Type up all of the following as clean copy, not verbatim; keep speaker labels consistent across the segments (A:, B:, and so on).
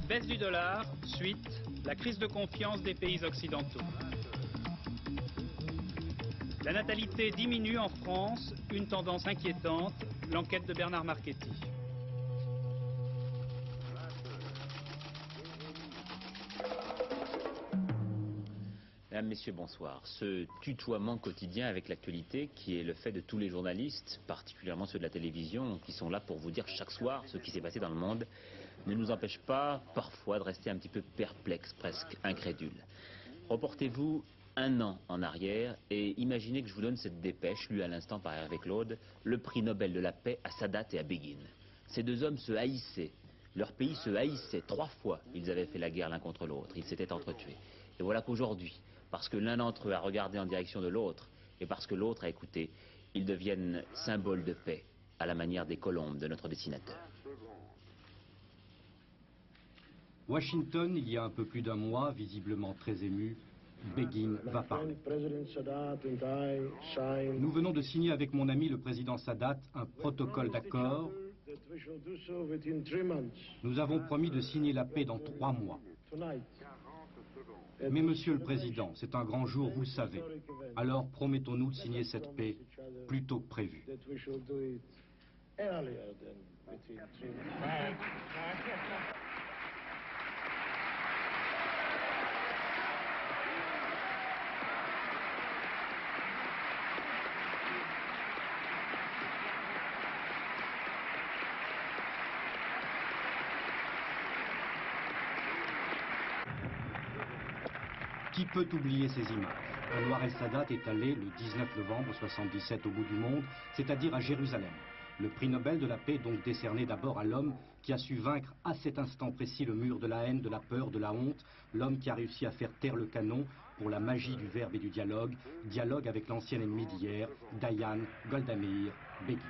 A: Baisse du dollar, suite, la crise de confiance des pays occidentaux. La natalité diminue en France, une tendance inquiétante, l'enquête de Bernard Marchetti.
B: Mesdames, Messieurs, bonsoir. Ce tutoiement quotidien avec l'actualité, qui est le fait de tous les journalistes, particulièrement ceux de la télévision, qui sont là pour vous dire chaque soir ce qui s'est passé dans le monde, ne nous empêche pas parfois de rester un petit peu perplexes, presque incrédules. Reportez-vous un an en arrière et imaginez que je vous donne cette dépêche, lue à l'instant par Hervé Claude, le prix Nobel de la paix à Sadat et à Begin. Ces deux hommes se haïssaient. Leur pays se haïssait 3 fois. Ils avaient fait la guerre l'un contre l'autre. Ils s'étaient entretués. Et voilà qu'aujourd'hui, parce que l'un d'entre eux a regardé en direction de l'autre, et parce que l'autre a écouté, ils deviennent symboles de paix, à la manière des colombes de notre dessinateur.
C: Washington, il y a un peu plus d'un mois, visiblement très ému, Begin va parler. Nous venons de signer avec mon ami le président Sadat un protocole d'accord. Nous avons promis de signer la paix dans 3 mois. Mais monsieur le président, c'est un grand jour, vous le savez. Alors promettons-nous de signer cette paix plus tôt que prévu. Qui peut oublier ces images? Anwar el-Sadat est allé le 19 novembre 1977 au bout du monde, c'est-à-dire à Jérusalem. Le prix Nobel de la paix est donc décerné d'abord à l'homme qui a su vaincre à cet instant précis le mur de la haine, de la peur, de la honte, l'homme qui a réussi à faire taire le canon pour la magie du verbe et du dialogue, dialogue avec l'ancien ennemi d'hier, Dayan, Golda Meir, Begin.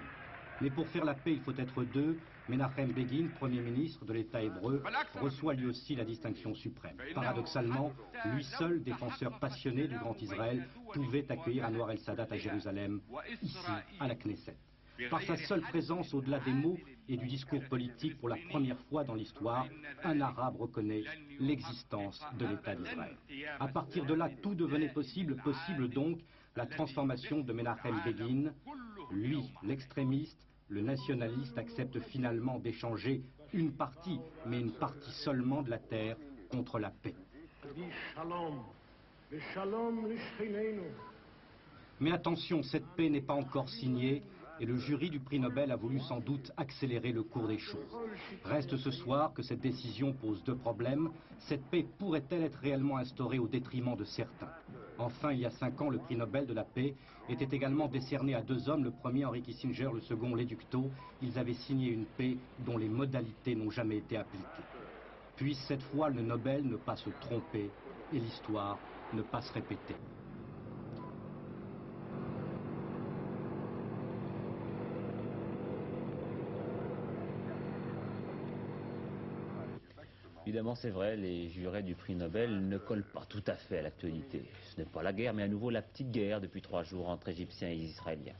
C: Mais pour faire la paix, il faut être deux. Menachem Begin, Premier ministre de l'État hébreu, reçoit lui aussi la distinction suprême. Paradoxalement, lui seul, défenseur passionné du Grand Israël, pouvait accueillir Anwar el-Sadat à Jérusalem, ici, à la Knesset. Par sa seule présence au-delà des mots et du discours politique, pour la première fois dans l'histoire, un Arabe reconnaît l'existence de l'État d'Israël. À partir de là, tout devenait possible donc la transformation de Menachem Begin. Lui, l'extrémiste, le nationaliste, accepte finalement d'échanger une partie, mais une partie seulement de la terre contre la paix. Mais attention, cette paix n'est pas encore signée et le jury du prix Nobel a voulu sans doute accélérer le cours des choses. Reste ce soir que cette décision pose 2 problèmes. Cette paix pourrait-elle être réellement instaurée au détriment de certains? Enfin, il y a 5 ans, le prix Nobel de la paix était également décerné à 2 hommes, le premier Henry Kissinger, le second Léducto. Ils avaient signé une paix dont les modalités n'ont jamais été appliquées. Puisse cette fois le Nobel ne pas se tromper et l'histoire ne pas se répéter.
B: Évidemment, c'est vrai, les jurés du prix Nobel ne collent pas tout à fait à l'actualité. Ce n'est pas la guerre, mais à nouveau la petite guerre depuis 3 jours entre Égyptiens et Israéliens.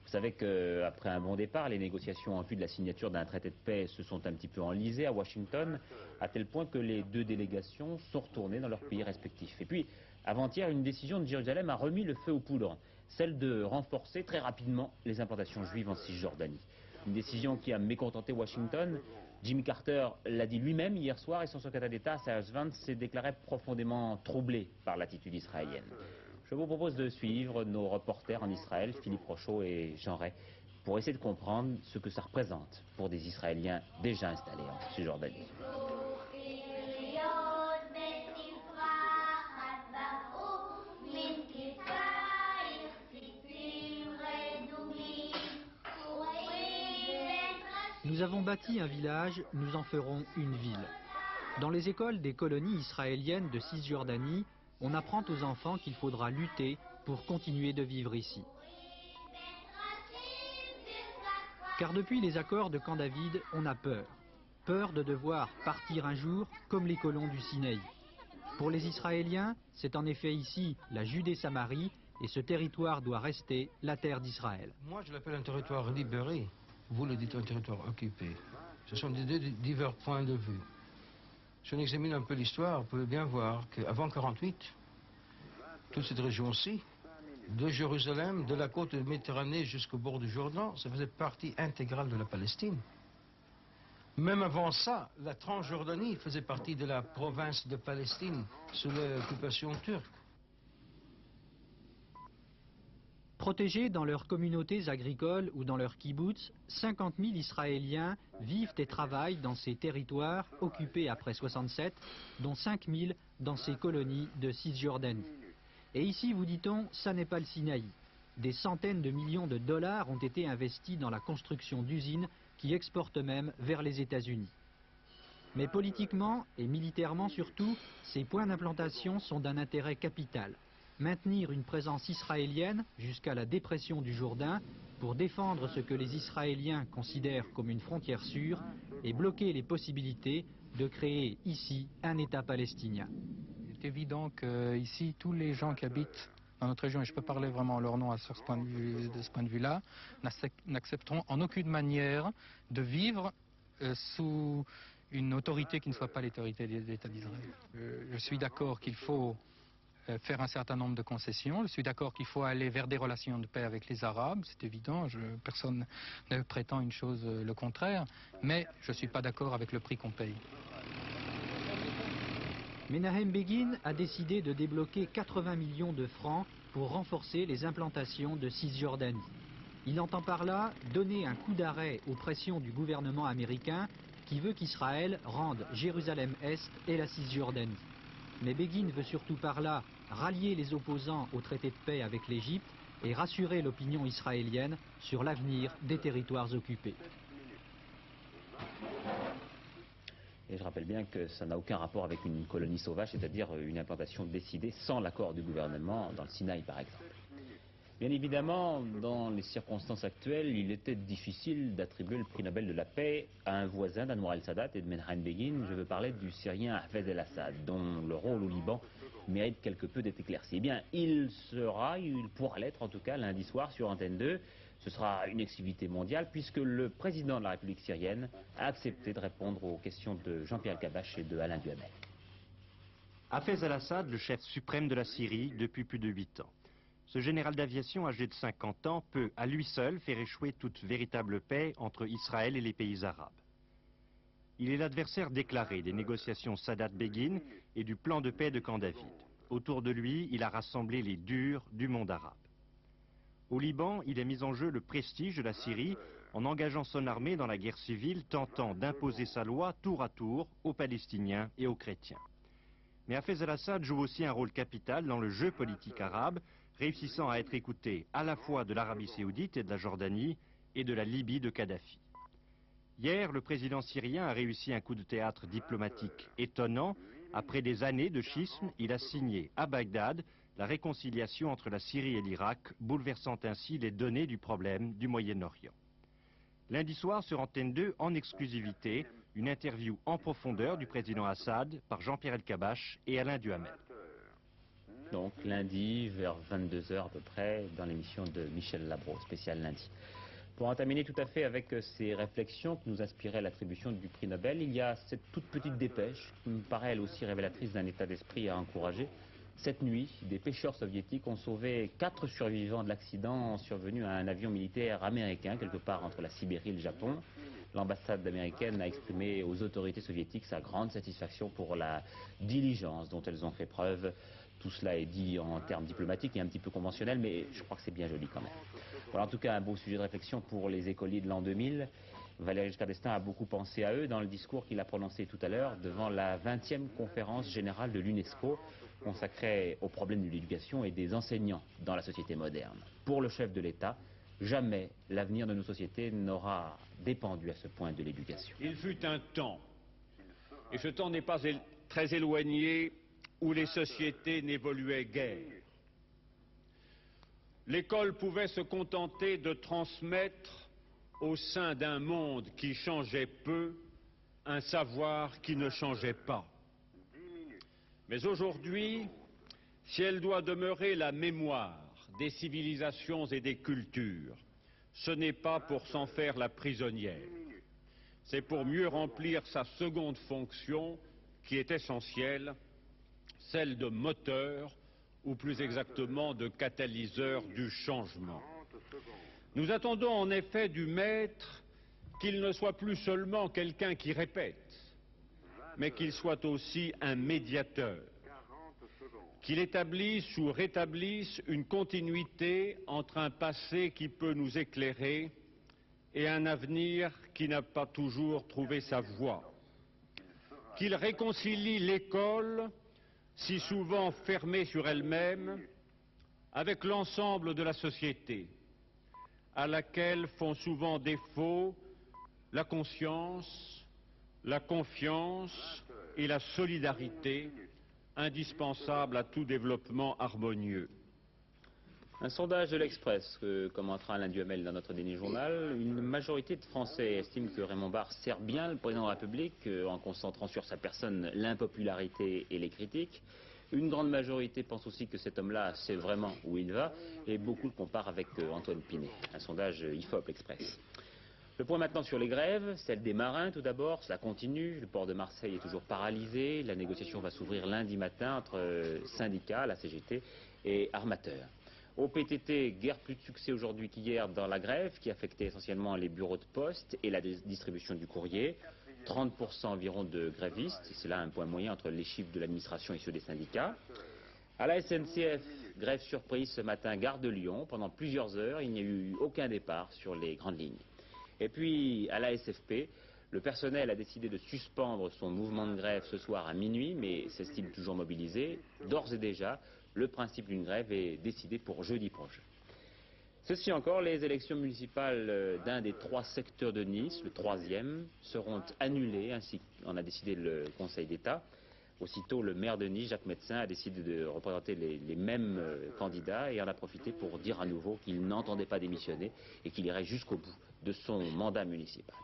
B: Vous savez qu'après un bon départ, les négociations en vue de la signature d'un traité de paix se sont un petit peu enlisées à Washington, à tel point que les 2 délégations sont retournées dans leurs pays respectifs. Et puis, avant-hier, une décision de Jérusalem a remis le feu aux poudres, celle de renforcer très rapidement les implantations juives en Cisjordanie. Une décision qui a mécontenté Washington. Jimmy Carter l'a dit lui-même hier soir et son secrétaire d'État, Cyrus Vance, s'est déclaré profondément troublé par l'attitude israélienne. Je vous propose de suivre nos reporters en Israël, Philippe Rochaud et Jean Ray, pour essayer de comprendre ce que ça représente pour des Israéliens déjà installés en Cisjordanie.
D: Nous avons bâti un village, nous en ferons une ville. Dans les écoles des colonies israéliennes de Cisjordanie, on apprend aux enfants qu'il faudra lutter pour continuer de vivre ici. Car depuis les accords de Camp David, on a peur. Peur de devoir partir un jour comme les colons du Sinaï. Pour les Israéliens, c'est en effet ici la Judée-Samarie et ce territoire doit rester la terre d'Israël.
E: Moi, je l'appelle un territoire libéré. Vous le dites un territoire occupé. Ce sont des divers points de vue. Si on examine un peu l'histoire, on peut bien voir qu'avant 1948, toute cette région-ci, de Jérusalem, de la côte de Méditerranée jusqu'au bord du Jourdain, ça faisait partie intégrale de la Palestine. Même avant ça, la Transjordanie faisait partie de la province de Palestine sous l'occupation turque.
D: Protégés dans leurs communautés agricoles ou dans leurs kibboutz, 50 000 Israéliens vivent et travaillent dans ces territoires occupés après 67, dont 5 000 dans ces colonies de Cisjordanie. Et ici, vous dit-on, ça n'est pas le Sinaï. Des centaines de millions de dollars ont été investis dans la construction d'usines qui exportent même vers les États-Unis. Mais politiquement et militairement surtout, ces points d'implantation sont d'un intérêt capital. Maintenir une présence israélienne jusqu'à la dépression du Jourdain pour défendre ce que les Israéliens considèrent comme une frontière sûre et bloquer les possibilités de créer ici un État palestinien.
F: Il est évident qu'ici, tous les gens qui habitent dans notre région, et je peux parler vraiment en leur nom de ce point de vue-là, n'accepteront en aucune manière de vivre sous une autorité qui ne soit pas l'autorité de l'État d'Israël. Je suis d'accord qu'il faut faire un certain nombre de concessions. Je suis d'accord qu'il faut aller vers des relations de paix avec les Arabes, c'est évident, personne ne prétend une chose le contraire, mais je ne suis pas d'accord avec le prix qu'on paye.
D: Menahem Begin a décidé de débloquer 80 millions de francs pour renforcer les implantations de Cisjordanie. Il entend par là donner un coup d'arrêt aux pressions du gouvernement américain qui veut qu'Israël rende Jérusalem-Est et la Cisjordanie. Mais Begin veut surtout par là rallier les opposants au traité de paix avec l'Égypte et rassurer l'opinion israélienne sur l'avenir des territoires occupés.
B: Et je rappelle bien que ça n'a aucun rapport avec une colonie sauvage, c'est-à-dire une implantation décidée sans l'accord du gouvernement, dans le Sinaï par exemple. Bien évidemment, dans les circonstances actuelles, il était difficile d'attribuer le prix Nobel de la paix à un voisin d'Anwar el-Sadat et de Menahem Begin. Je veux parler du Syrien Hafez el-Assad, dont le rôle au Liban mérite quelque peu d'être éclairci. Eh bien, il pourra l'être en tout cas lundi soir sur Antenne 2. Ce sera une exclusivité mondiale puisque le président de la République syrienne a accepté de répondre aux questions de Jean-Pierre Elkabbach et de Alain Duhamel.
G: Hafez el-Assad, le chef suprême de la Syrie depuis plus de 8 ans. Ce général d'aviation âgé de 50 ans peut, à lui seul, faire échouer toute véritable paix entre Israël et les pays arabes. Il est l'adversaire déclaré des négociations Sadat-Begin et du plan de paix de Camp David. Autour de lui, il a rassemblé les durs du monde arabe. Au Liban, il a mis en jeu le prestige de la Syrie en engageant son armée dans la guerre civile, tentant d'imposer sa loi tour à tour aux Palestiniens et aux chrétiens. Mais Hafez el-Assad joue aussi un rôle capital dans le jeu politique arabe, réussissant à être écouté à la fois de l'Arabie saoudite et de la Jordanie et de la Libye de Kadhafi. Hier, le président syrien a réussi un coup de théâtre diplomatique étonnant. Après des années de schisme, il a signé à Bagdad la réconciliation entre la Syrie et l'Irak, bouleversant ainsi les données du problème du Moyen-Orient. Lundi soir sur Antenne 2, en exclusivité, une interview en profondeur du président Assad par Jean-Pierre Elkabbach et Alain Duhamel.
B: Donc lundi vers 22 h à peu près dans l'émission de Michel Labro, spécial lundi. Pour en terminer tout à fait avec ces réflexions que nous inspirait l'attribution du prix Nobel, il y a cette toute petite dépêche qui me paraît elle aussi révélatrice d'un état d'esprit à encourager. Cette nuit, des pêcheurs soviétiques ont sauvé 4 survivants de l'accident survenu à un avion militaire américain quelque part entre la Sibérie et le Japon. L'ambassade américaine a exprimé aux autorités soviétiques sa grande satisfaction pour la diligence dont elles ont fait preuve. Tout cela est dit en termes diplomatiques et un petit peu conventionnels, mais je crois que c'est bien joli quand même. Voilà en tout cas un beau sujet de réflexion pour les écoliers de l'an 2000. Valéry Giscard d'Estaing a beaucoup pensé à eux dans le discours qu'il a prononcé tout à l'heure devant la 20e conférence générale de l'UNESCO consacrée aux problèmes de l'éducation et des enseignants dans la société moderne. Pour le chef de l'État, jamais l'avenir de nos sociétés n'aura dépendu à ce point de l'éducation.
H: Il fut un temps, et ce temps n'est pas très éloigné, où les sociétés n'évoluaient guère. L'école pouvait se contenter de transmettre au sein d'un monde qui changeait peu, un savoir qui ne changeait pas. Mais aujourd'hui, si elle doit demeurer la mémoire des civilisations et des cultures, ce n'est pas pour s'en faire la prisonnière. C'est pour mieux remplir sa seconde fonction qui est essentielle, celle de moteur, ou plus exactement de catalyseur du changement. Nous attendons en effet du maître qu'il ne soit plus seulement quelqu'un qui répète, mais qu'il soit aussi un médiateur, qu'il établisse ou rétablisse une continuité entre un passé qui peut nous éclairer et un avenir qui n'a pas toujours trouvé sa voie, qu'il réconcilie l'école, si souvent fermée sur elle-même, avec l'ensemble de la société, à laquelle font souvent défaut la conscience, la confiance et la solidarité indispensables à tout développement harmonieux.
B: Un sondage de l'Express que commentera Alain Duhamel dans notre dernier journal. Une majorité de Français estime que Raymond Barre sert bien le président de la République en concentrant sur sa personne l'impopularité et les critiques. Une grande majorité pense aussi que cet homme-là sait vraiment où il va et beaucoup le comparent avec Antoine Pinet. Un sondage IFOP Express. Le point maintenant sur les grèves, celle des marins tout d'abord, cela continue, le port de Marseille est toujours paralysé, la négociation va s'ouvrir lundi matin entre syndicats, la CGT et armateurs. Au PTT, guère plus de succès aujourd'hui qu'hier dans la grève qui affectait essentiellement les bureaux de poste et la distribution du courrier. 30% environ de grévistes, c'est là un point moyen entre les chiffres de l'administration et ceux des syndicats. À la SNCF, grève surprise ce matin, gare de Lyon, pendant plusieurs heures, il n'y a eu aucun départ sur les grandes lignes. Et puis, à la SFP, le personnel a décidé de suspendre son mouvement de grève ce soir à minuit, mais s'estime toujours mobilisé. D'ores et déjà, le principe d'une grève est décidé pour jeudi prochain. Ceci encore, les élections municipales d'un des 3 secteurs de Nice, le 3e, seront annulées, ainsi qu'en a décidé le Conseil d'État. Aussitôt, le maire de Nice, Jacques Médecin, a décidé de représenter les mêmes candidats et en a profité pour dire à nouveau qu'il n'entendait pas démissionner et qu'il irait jusqu'au bout de son mandat municipal.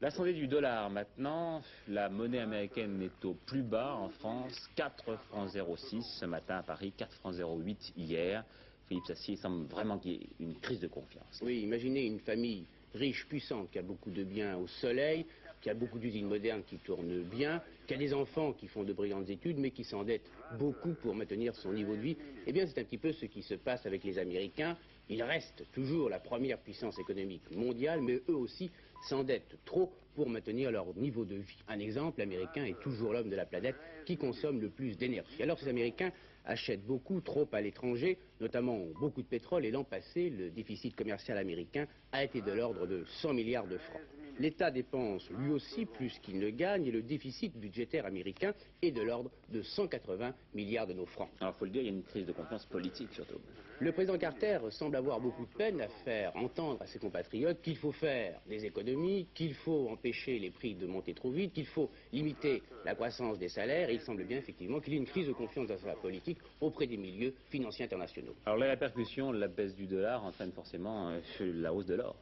B: L'ascendée du dollar maintenant, la monnaie américaine est au plus bas en France, 4 francs 06 ce matin à Paris, 4 francs 08 hier. Philippe Sassier, il semble vraiment qu'il y ait une crise de confiance.
I: Oui, imaginez une famille riche, puissante, qui a beaucoup de biens au soleil, qui a beaucoup d'usines modernes qui tournent bien, qui a des enfants qui font de brillantes études, mais qui s'endettent beaucoup pour maintenir son niveau de vie. Eh bien, c'est un petit peu ce qui se passe avec les Américains. Ils restent toujours la première puissance économique mondiale, mais eux aussi s'endettent trop pour maintenir leur niveau de vie. Un exemple, l'Américain est toujours l'homme de la planète qui consomme le plus d'énergie. Alors ces Américains achètent beaucoup, trop à l'étranger, notamment beaucoup de pétrole, et l'an passé, le déficit commercial américain a été de l'ordre de 100 milliards de francs. L'État dépense lui aussi plus qu'il ne gagne et le déficit budgétaire américain est de l'ordre de 180 milliards de nos francs.
B: Alors il faut le dire, il y a une crise de confiance politique surtout.
I: Le président Carter semble avoir beaucoup de peine à faire entendre à ses compatriotes qu'il faut faire des économies, qu'il faut empêcher les prix de monter trop vite, qu'il faut limiter la croissance des salaires et il semble bien effectivement qu'il y ait une crise de confiance dans sa politique auprès des milieux financiers internationaux.
B: Alors la répercussion, la baisse du dollar entraîne forcément la hausse de l'or.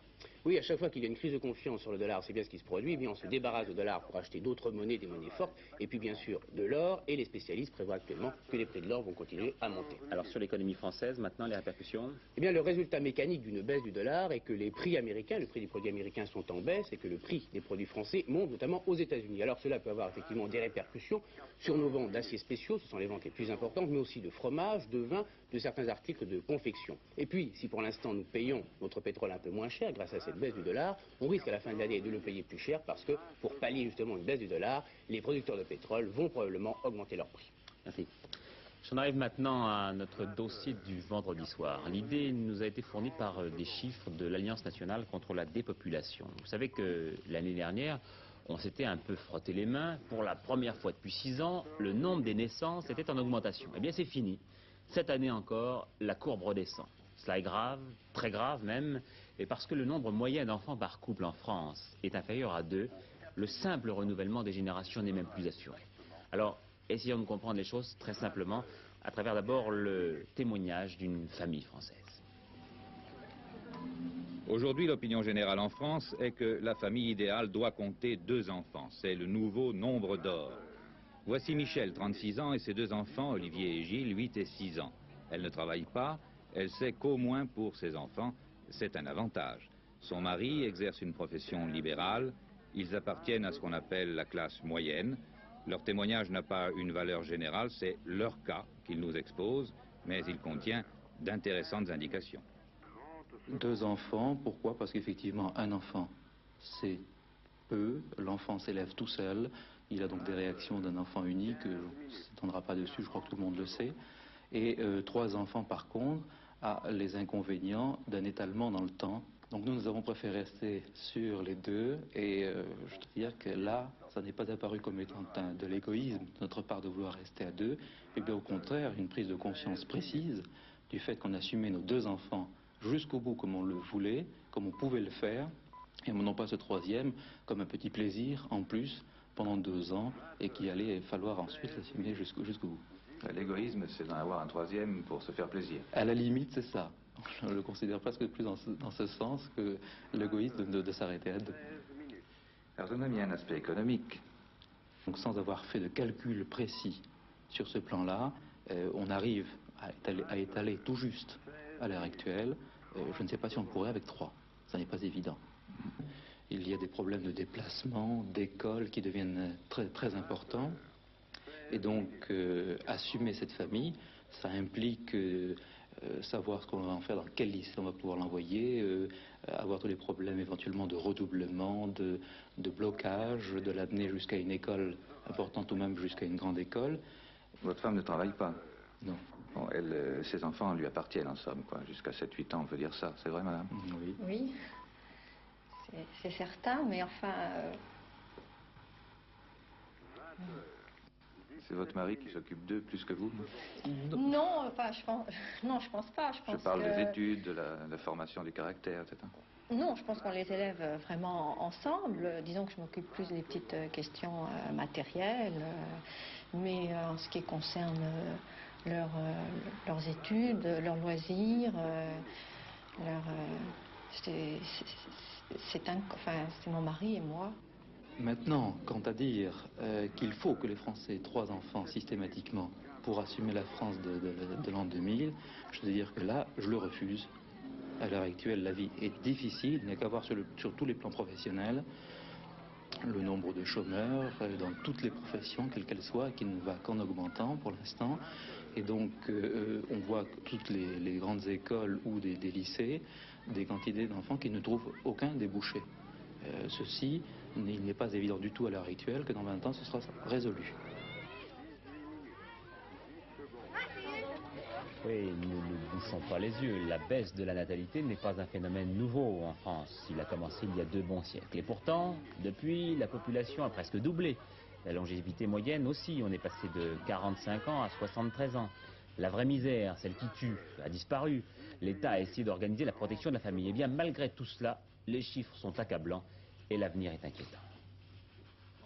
I: Oui, à chaque fois qu'il y a une crise de confiance sur le dollar, c'est bien ce qui se produit, eh bien on se débarrasse du dollar pour acheter d'autres monnaies, des monnaies fortes, et puis bien sûr de l'or, et les spécialistes prévoient actuellement que les prix de l'or vont continuer à monter.
B: Alors sur l'économie française, maintenant les répercussions?
I: Eh bien le résultat mécanique d'une baisse du dollar est que les prix américains, le prix des produits américains sont en baisse, et que le prix des produits français monte notamment aux États-Unis. Alors cela peut avoir effectivement des répercussions sur nos ventes d'aciers spéciaux, ce sont les ventes les plus importantes, mais aussi de fromage, de vin, de certains articles de confection. Et puis, si pour l'instant nous payons notre pétrole un peu moins cher grâce à cette baisse du dollar, on risque à la fin de l'année de le payer plus cher parce que pour pallier justement une baisse du dollar, les producteurs de pétrole vont probablement augmenter leur prix.
B: Merci. J'en arrive maintenant à notre dossier du vendredi soir. L'idée nous a été fournie par des chiffres de l'Alliance nationale contre la dépopulation. Vous savez que l'année dernière, on s'était un peu frotté les mains. Pour la première fois depuis 6 ans, le nombre des naissances était en augmentation. Eh bien, c'est fini. Cette année encore, la courbe redescend. Cela est grave, très grave même, et parce que le nombre moyen d'enfants par couple en France est inférieur à 2, le simple renouvellement des générations n'est même plus assuré. Alors, essayons de comprendre les choses très simplement, à travers d'abord le témoignage d'une famille française.
J: Aujourd'hui, l'opinion générale en France est que la famille idéale doit compter 2 enfants. C'est le nouveau nombre d'or. Voici Michel, 36 ans, et ses 2 enfants, Olivier et Gilles, 8 et 6 ans. Elle ne travaille pas, elle sait qu'au moins pour ses enfants, c'est un avantage. Son mari exerce une profession libérale, ils appartiennent à ce qu'on appelle la classe moyenne. Leur témoignage n'a pas une valeur générale, c'est leur cas qu'ils nous exposent, mais il contient d'intéressantes indications.
K: 2 enfants, pourquoi? Parce qu'effectivement, un enfant, c'est peu, l'enfant s'élève tout seul, il a donc des réactions d'un enfant unique, on ne s'étendra pas dessus, je crois que tout le monde le sait. Et 3 enfants, par contre, a les inconvénients d'un étalement dans le temps. Donc nous avons préféré rester sur les 2, et je dois dire que là, ça n'est pas apparu comme étant de l'égoïsme de notre part de vouloir rester à 2, mais bien au contraire, une prise de conscience précise du fait qu'on assumait nos 2 enfants jusqu'au bout comme on le voulait, comme on pouvait le faire, et non pas ce 3e comme un petit plaisir en plus pendant 2 ans, et qu'il allait falloir ensuite l'assumer jusqu'au bout.
J: L'égoïsme, c'est d'en avoir un 3e pour se faire plaisir.
K: À la limite, c'est ça. Je le considère presque plus dans ce sens que l'égoïsme de s'arrêter à 2.
J: Alors tout de même, il y a un aspect économique.
K: Donc sans avoir fait de calcul précis sur ce plan-là, on arrive à étaler tout juste à l'heure actuelle. Je ne sais pas si on pourrait avec 3. Ça n'est pas évident. Il y a des problèmes de déplacement, d'école qui deviennent très, très importants. Et donc, assumer cette famille, ça implique savoir ce qu'on va en faire, dans quel lycée on va pouvoir l'envoyer, avoir tous les problèmes éventuellement de redoublement, de blocage, de l'amener jusqu'à une école importante ou même jusqu'à une grande école.
J: Votre femme ne travaille pas?
K: Non.
J: Bon, elle, ses enfants lui appartiennent en somme, quoi. Jusqu'à 7-8 ans, on peut dire ça. C'est vrai, madame?
K: Oui.
L: Oui, c'est certain, mais enfin...
J: C'est votre mari qui s'occupe d'eux plus que vous?
L: Non, enfin, je pense pas.
J: Je parle des études, de la formation du caractère, etc.
L: Non, je pense qu'on les élève vraiment ensemble. Disons que je m'occupe plus des petites questions matérielles, mais en ce qui concerne leurs études, leurs loisirs, c'est mon mari et moi.
K: Maintenant, quant à dire qu'il faut que les Français aient 3 enfants systématiquement pour assumer la France de l'an 2000, je veux dire que là, je le refuse. À l'heure actuelle, la vie est difficile, il n'y a qu'à voir sur tous les plans professionnels, le nombre de chômeurs dans toutes les professions, quelles qu'elles soient, qui ne va qu'en augmentant pour l'instant. Et donc, on voit que toutes les grandes écoles ou des lycées, des quantités d'enfants qui ne trouvent aucun débouché. Ceci, il n'est pas évident du tout à l'heure actuelle que dans 20 ans, ce sera résolu.
B: Oui, nous ne bouchons pas les yeux. La baisse de la natalité n'est pas un phénomène nouveau en France. Il a commencé il y a 2 bons siècles. Et pourtant, depuis, la population a presque doublé. La longévité moyenne aussi, on est passé de 45 ans à 73 ans. La vraie misère, celle qui tue, a disparu. L'État a essayé d'organiser la protection de la famille. Et bien, malgré tout cela, les chiffres sont accablants et l'avenir est inquiétant.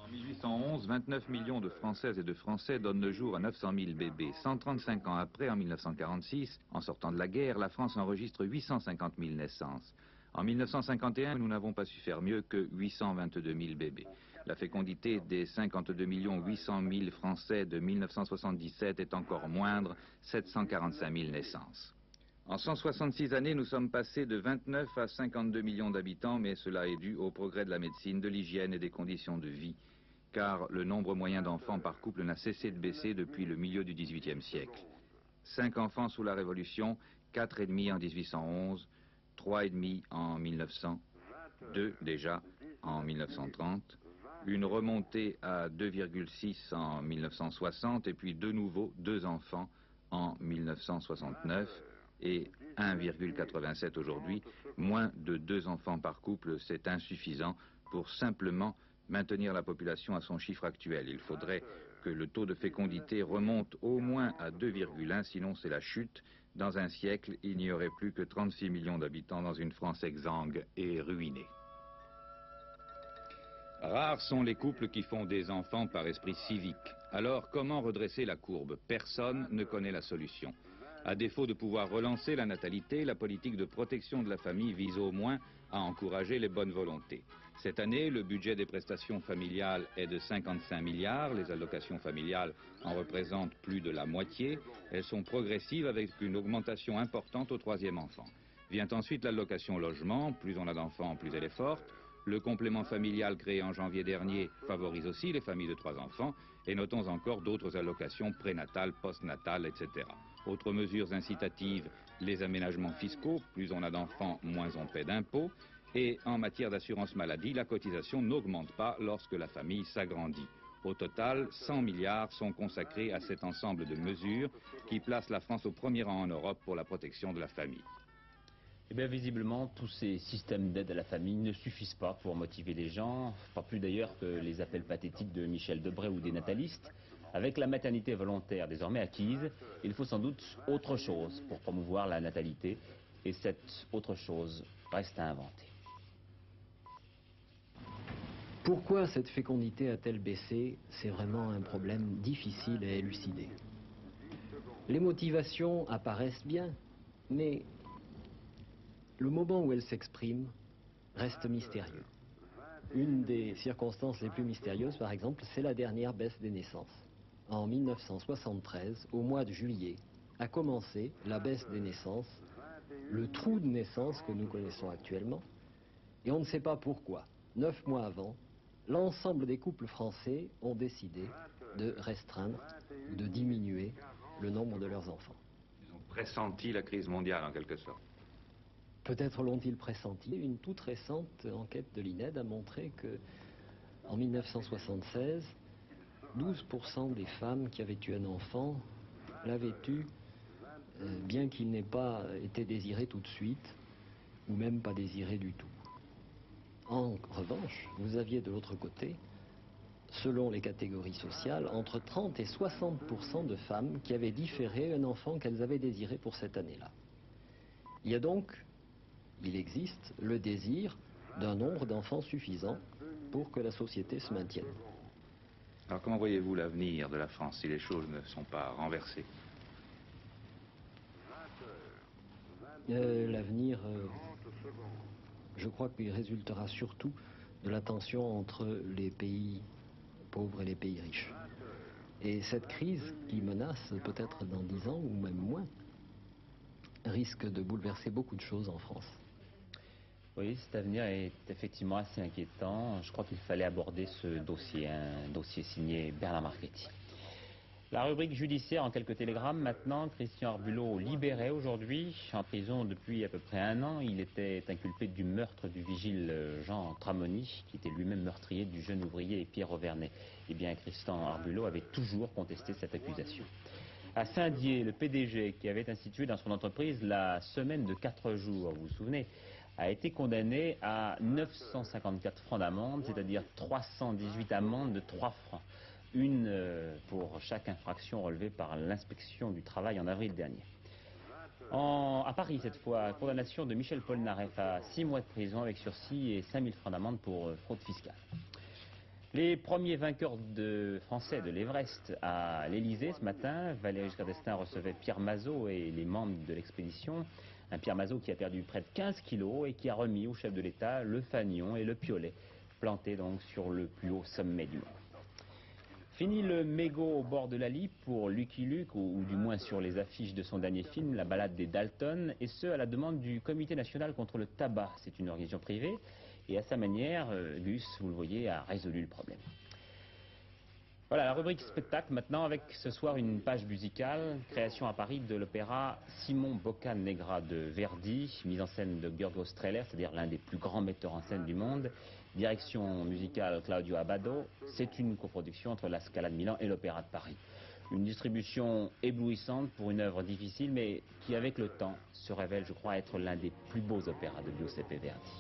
J: En 1811, 29 millions de Françaises et de Français donnent le jour à 900 000 bébés. 135 ans après, en 1946, en sortant de la guerre, la France enregistre 850 000 naissances. En 1951, nous n'avons pas su faire mieux que 822 000 bébés. La fécondité des 52 800 000 Français de 1977 est encore moindre, 745 000 naissances. En 166 années, nous sommes passés de 29 à 52 millions d'habitants, mais cela est dû au progrès de la médecine, de l'hygiène et des conditions de vie, car le nombre moyen d'enfants par couple n'a cessé de baisser depuis le milieu du XVIIIe siècle. 5 enfants sous la Révolution, 4,5 en 1811, 3,5 en 1900, 2 déjà en 1930, une remontée à 2,6 en 1960 et puis de nouveau 2 enfants en 1969 et 1,87 aujourd'hui. Moins de 2 enfants par couple, c'est insuffisant pour simplement maintenir la population à son chiffre actuel. Il faudrait que le taux de fécondité remonte au moins à 2,1, sinon c'est la chute. Dans un siècle, il n'y aurait plus que 36 millions d'habitants dans une France exsangue et ruinée. Rares sont les couples qui font des enfants par esprit civique. Alors, comment redresser la courbe? Personne ne connaît la solution. À défaut de pouvoir relancer la natalité, la politique de protection de la famille vise au moins à encourager les bonnes volontés. Cette année, le budget des prestations familiales est de 55 milliards. Les allocations familiales en représentent plus de la moitié. Elles sont progressives avec une augmentation importante au 3e enfant. Vient ensuite l'allocation logement. Plus on a d'enfants, plus elle est forte. Le complément familial créé en janvier dernier favorise aussi les familles de 3 enfants. Et notons encore d'autres allocations prénatales, postnatales, etc. Autres mesures incitatives, les aménagements fiscaux, plus on a d'enfants, moins on paie d'impôts. Et en matière d'assurance maladie, la cotisation n'augmente pas lorsque la famille s'agrandit. Au total, 100 milliards sont consacrés à cet ensemble de mesures qui placent la France au premier rang en Europe pour la protection de la famille.
B: Eh bien, visiblement, tous ces systèmes d'aide à la famille ne suffisent pas pour motiver les gens, pas plus d'ailleurs que les appels pathétiques de Michel Debré ou des natalistes. Avec la maternité volontaire désormais acquise, il faut sans doute autre chose pour promouvoir la natalité, et cette autre chose reste à inventer.
M: Pourquoi cette fécondité a-t-elle baissé? C'est vraiment un problème difficile à élucider. Les motivations apparaissent bien, mais le moment où elles s'expriment reste mystérieux. Une des circonstances les plus mystérieuses, par exemple, c'est la dernière baisse des naissances. En 1973, au mois de juillet, a commencé la baisse des naissances, le trou de naissance que nous connaissons actuellement, et on ne sait pas pourquoi. 9 mois avant, l'ensemble des couples français ont décidé de restreindre, de diminuer le nombre de leurs enfants.
J: Ils ont pressenti la crise mondiale en quelque sorte.
M: Peut-être l'ont-ils pressenti. Une toute récente enquête de l'INED a montré que, en 1976, 12% des femmes qui avaient eu un enfant l'avaient eu, bien qu'il n'ait pas été désiré tout de suite, ou même pas désiré du tout. En revanche, vous aviez de l'autre côté, selon les catégories sociales, entre 30 et 60% de femmes qui avaient différé un enfant qu'elles avaient désiré pour cette année-là. Il existe le désir d'un nombre d'enfants suffisant pour que la société se maintienne.
J: Alors comment voyez-vous l'avenir de la France si les choses ne sont pas renversées?
M: L'avenir, je crois qu'il résultera surtout de la tension entre les pays pauvres et les pays riches. Et cette crise qui menace peut-être dans 10 ans ou même moins risque de bouleverser beaucoup de choses en France.
B: Oui, cet avenir est effectivement assez inquiétant. Je crois qu'il fallait aborder ce dossier, un dossier signé Bernard Marchetti. La rubrique judiciaire en quelques télégrammes maintenant. Christian Arbulot libéré aujourd'hui, en prison depuis à peu près 1 an. Il était inculpé du meurtre du vigile Jean Tramoni, qui était lui-même meurtrier du jeune ouvrier Pierre Auvernais. Eh bien, Christian Arbulot avait toujours contesté cette accusation. À Saint-Dié, le PDG, qui avait institué dans son entreprise la semaine de 4 jours, vous vous souvenez, a été condamné à 954 francs d'amende, c'est-à-dire 318 amendes de 3 francs. Une pour chaque infraction relevée par l'inspection du travail en avril dernier. À Paris, cette fois, condamnation de Michel Polnareff à 6 mois de prison avec sursis et 5 000 francs d'amende pour fraude fiscale. Les premiers vainqueurs français de l'Everest à l'Elysée ce matin, Valéry Giscard d'Estaing recevait Pierre Mazot et les membres de l'expédition. Un Pierre Mazot qui a perdu près de 15 kilos et qui a remis au chef de l'État le fanion et le piolet, plantés donc sur le plus haut sommet du monde. Fini le mégot au bord de la Lippe pour Lucky Luke, ou du moins sur les affiches de son dernier film, La balade des Dalton, et ce à la demande du Comité national contre le tabac. C'est une organisation privée, et à sa manière, Gus, vous le voyez, a résolu le problème. Voilà, la rubrique spectacle maintenant, avec ce soir une page musicale, création à Paris de l'opéra Simon Boccanegra de Verdi, mise en scène de Giorgio Strehler, c'est-à-dire l'un des plus grands metteurs en scène du monde, direction musicale Claudio Abbado. C'est une coproduction entre la Scala de Milan et l'Opéra de Paris. Une distribution éblouissante pour une œuvre difficile, mais qui avec le temps se révèle, je crois, être l'un des plus beaux opéras de Giuseppe Verdi.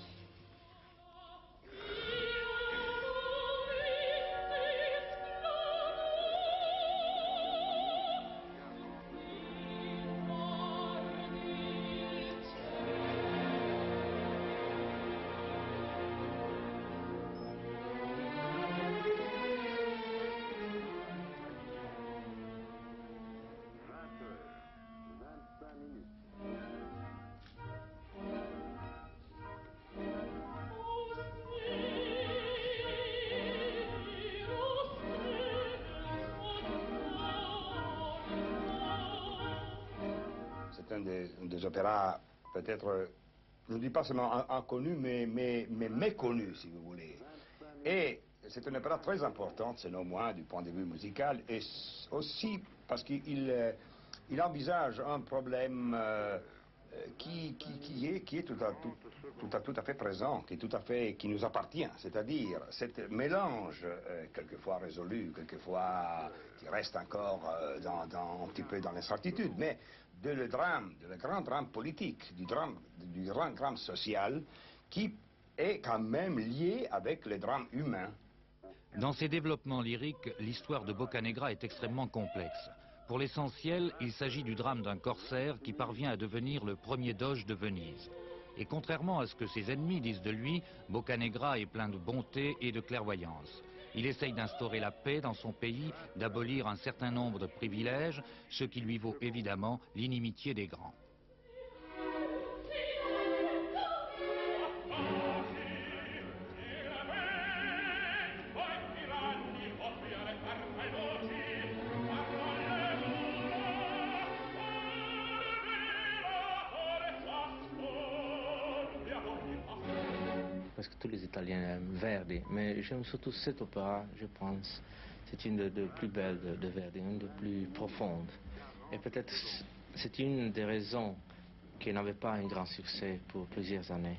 N: C'est un des opéras peut-être, je ne dis pas seulement inconnu, mais méconnu, si vous voulez. Et c'est une opéra très importante, c'est au moins du point de vue musical, et aussi parce qu'il envisage un problème qui est tout à fait présent, qui nous appartient, c'est-à-dire ce mélange quelquefois résolu, quelquefois qui reste encore un petit peu dans l'incertitude, mais le grand drame politique, du grand drame social, qui est quand même lié avec le drame humain.
J: Dans ses développements lyriques, l'histoire de Boccanegra est extrêmement complexe. Pour l'essentiel, il s'agit du drame d'un corsaire qui parvient à devenir le premier doge de Venise. Et contrairement à ce que ses ennemis disent de lui, Boccanegra est plein de bonté et de clairvoyance. Il essaye d'instaurer la paix dans son pays, d'abolir un certain nombre de privilèges, ce qui lui vaut évidemment l'inimitié des grands.
O: Presque tous les Italiens aiment Verdi, mais j'aime surtout cet opéra, je pense. C'est une des plus belles de Verdi, une des plus profondes. Et peut-être c'est une des raisons qu'il n'avait pas un grand succès pour plusieurs années.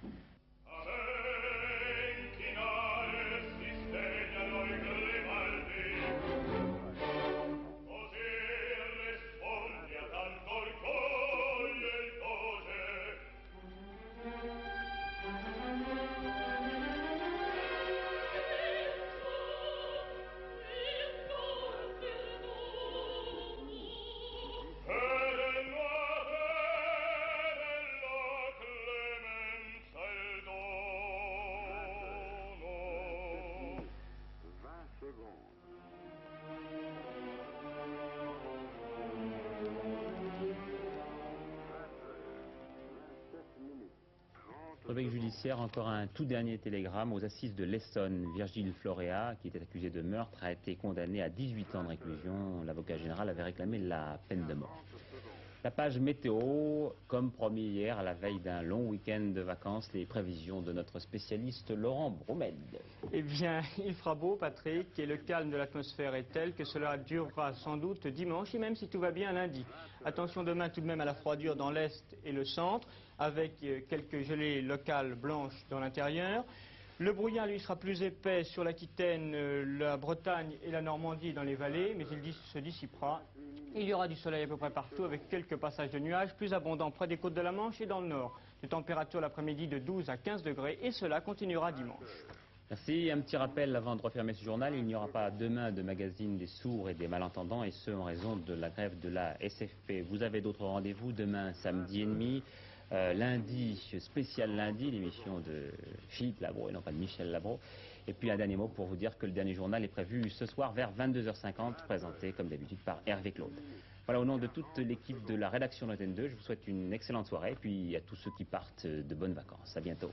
B: Rubrique judiciaire, encore un tout dernier télégramme. Aux assises de l'Essonne, Virgile Florea, qui était accusé de meurtre, a été condamné à 18 ans de réclusion. L'avocat général avait réclamé la peine de mort. La page météo, comme promis hier, à la veille d'un long week-end de vacances, les prévisions de notre spécialiste Laurent Broumède.
P: Eh bien, il fera beau, Patrick, et le calme de l'atmosphère est tel que cela durera sans doute dimanche, et même si tout va bien lundi. Attention demain tout de même à la froidure dans l'est et le centre, avec quelques gelées locales blanches dans l'intérieur. Le brouillard, lui, sera plus épais sur l'Aquitaine, la Bretagne et la Normandie dans les vallées, mais il se dissipera. Il y aura du soleil à peu près partout, avec quelques passages de nuages plus abondants près des côtes de la Manche et dans le nord. Des températures l'après-midi de 12 à 15 degrés, et cela continuera dimanche.
B: Merci. Un petit rappel avant de refermer ce journal. Il n'y aura pas demain de magazine des sourds et des malentendants, et ce en raison de la grève de la SFP. Vous avez d'autres rendez-vous demain, samedi et demi. Lundi, spécial lundi, l'émission de Philippe Labro et non pas de Michel Labro. Et puis un dernier mot pour vous dire que le dernier journal est prévu ce soir vers 22h50, présenté comme d'habitude par Hervé Claude. Voilà, au nom de toute l'équipe de la rédaction de l'Antenne 2, je vous souhaite une excellente soirée, et puis à tous ceux qui partent, de bonnes vacances. À bientôt.